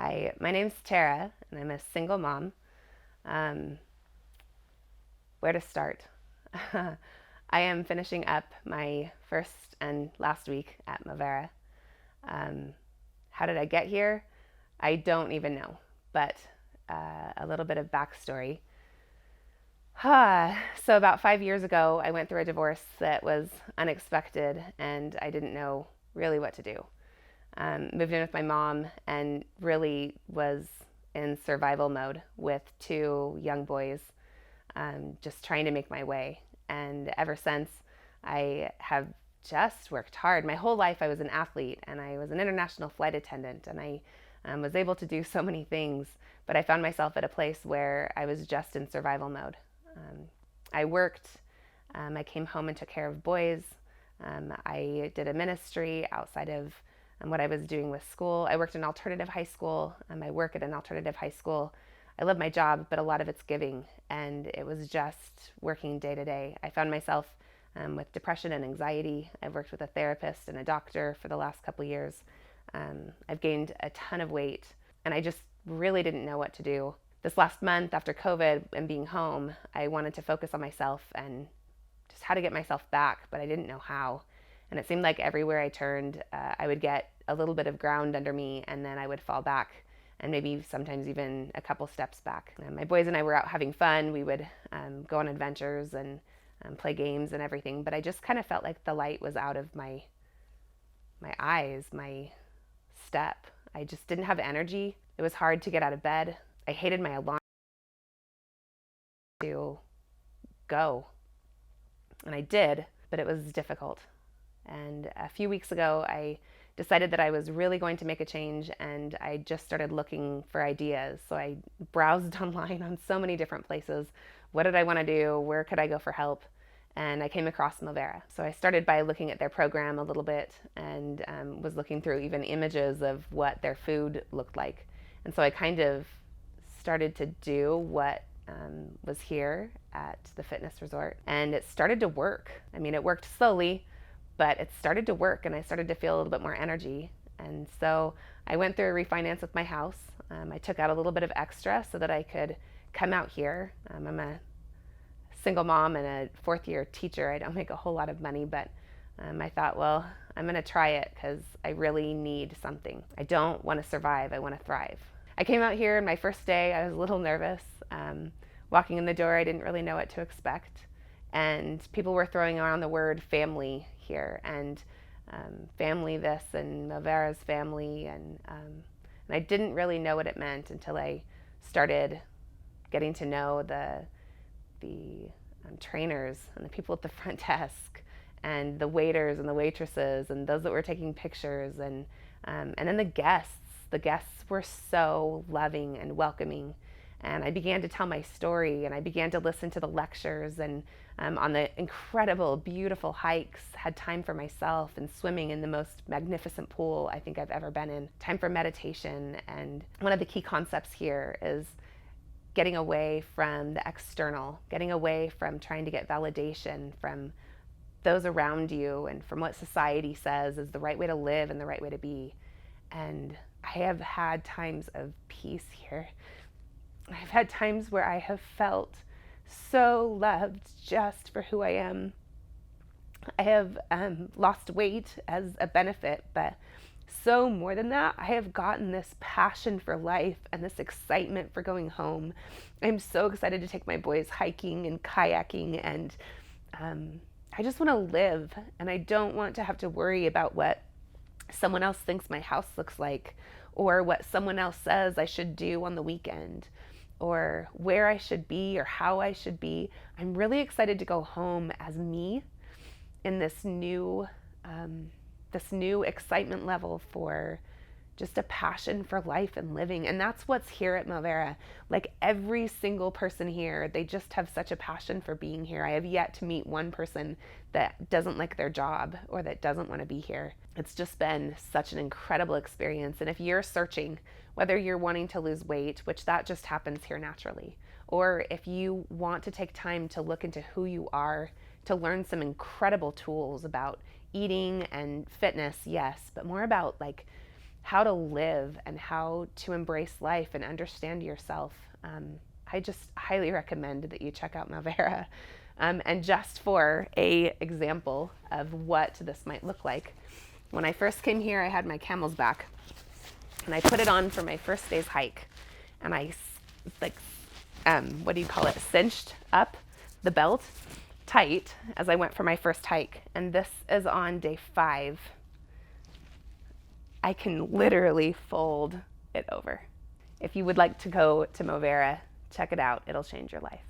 Hi, my name's Tara, and I'm a single mom. Um, where to start? I am finishing up my first and last week at Movara. Um, how did I get here? I don't even know, but a little bit of backstory. So, about 5 years ago, I went through a divorce that was unexpected, and I didn't know really what to do. Moved in with my mom and really was in survival mode with two young boys, just trying to make my way. And ever since, I have just worked hard. My whole life, I was an athlete and I was an international flight attendant, and I was able to do so many things, but I found myself at a place where I was just in survival mode. Um, I worked, I came home and took care of boys. I did a ministry outside of what I was doing with school. I worked in alternative high school. I work at an alternative high school. I love my job, but a lot of it's giving, and it was just working day to day. I found myself with depression and anxiety. I've worked with a therapist and a doctor for the last couple of years. I've gained a ton of weight, and I just really didn't know what to do. This last month, after COVID and being home, I wanted to focus on myself and just how to get myself back, but I didn't know how. And it seemed like everywhere I turned, I would get a little bit of ground under me, and then I would fall back, and maybe sometimes even a couple steps back. My boys and I were out having fun. We would go on adventures and play games and everything, but I just kind of felt like the light was out of my eyes, my step. I just didn't have energy. It was hard to get out of bed. I hated my alarm to go, and I did, but it was difficult. And a few weeks ago, I decided that I was really going to make a change, and I just started looking for ideas. So I browsed online on so many different places. What did I want to do? Where could I go for help? And I came across Movara. So I started by looking at their program a little bit, and was looking through even images of what their food looked like. And so I kind of started to do what was here at the fitness resort, and it started to work. I mean, it worked slowly, but it started to work, and I started to feel a little bit more energy. And so I went through a refinance with my house. I took out a little bit of extra so that I could come out here. I'm a single mom and a fourth year teacher. I don't make a whole lot of money, but I thought, well, I'm going to try it because I really need something. I don't want to survive, I want to thrive. I came out here, and my first day, I was a little nervous. Walking in the door, I didn't really know what to expect. And people were throwing around the word family here, and family this, and Movara's family. And I didn't really know what it meant until I started getting to know the trainers and the people at the front desk and the waiters and the waitresses and those that were taking pictures, and then the guests. The guests were so loving and welcoming, and I began to tell my story, and I began to listen to the lectures, and on the incredible, beautiful hikes, had time for myself, and swimming in the most magnificent pool I think I've ever been in. Time for meditation, and one of the key concepts here is getting away from the external, getting away from trying to get validation from those around you and from what society says is the right way to live and the right way to be. And I have had times of peace here. I've had times where I have felt so loved just for who I am. I have lost weight as a benefit, but so more than that, I have gotten this passion for life and this excitement for going home. I'm so excited to take my boys hiking and kayaking, and I just want to live, and I don't want to have to worry about what someone else thinks my house looks like, or what someone else says I should do on the weekend, or where I should be or how I should be. I'm really excited to go home as me in this new excitement level for just a passion for life and living. And that's what's here at Movara. Like every single person here, they just have such a passion for being here. I have yet to meet one person that doesn't like their job or that doesn't want to be here. It's just been such an incredible experience. And if you're searching, whether you're wanting to lose weight, which that just happens here naturally, or if you want to take time to look into who you are, to learn some incredible tools about eating and fitness, yes, but more about like how to live and how to embrace life and understand yourself. I just highly recommend that you check out Movara. And just for a example of what this might look like, when I first came here, I had my camel's back, and I put it on for my first day's hike, and I what do you call it, cinched up the belt tight as I went for my first hike. And this is on day 5. I can literally fold it over. If you would like to go to Movara, check it out. It'll change your life.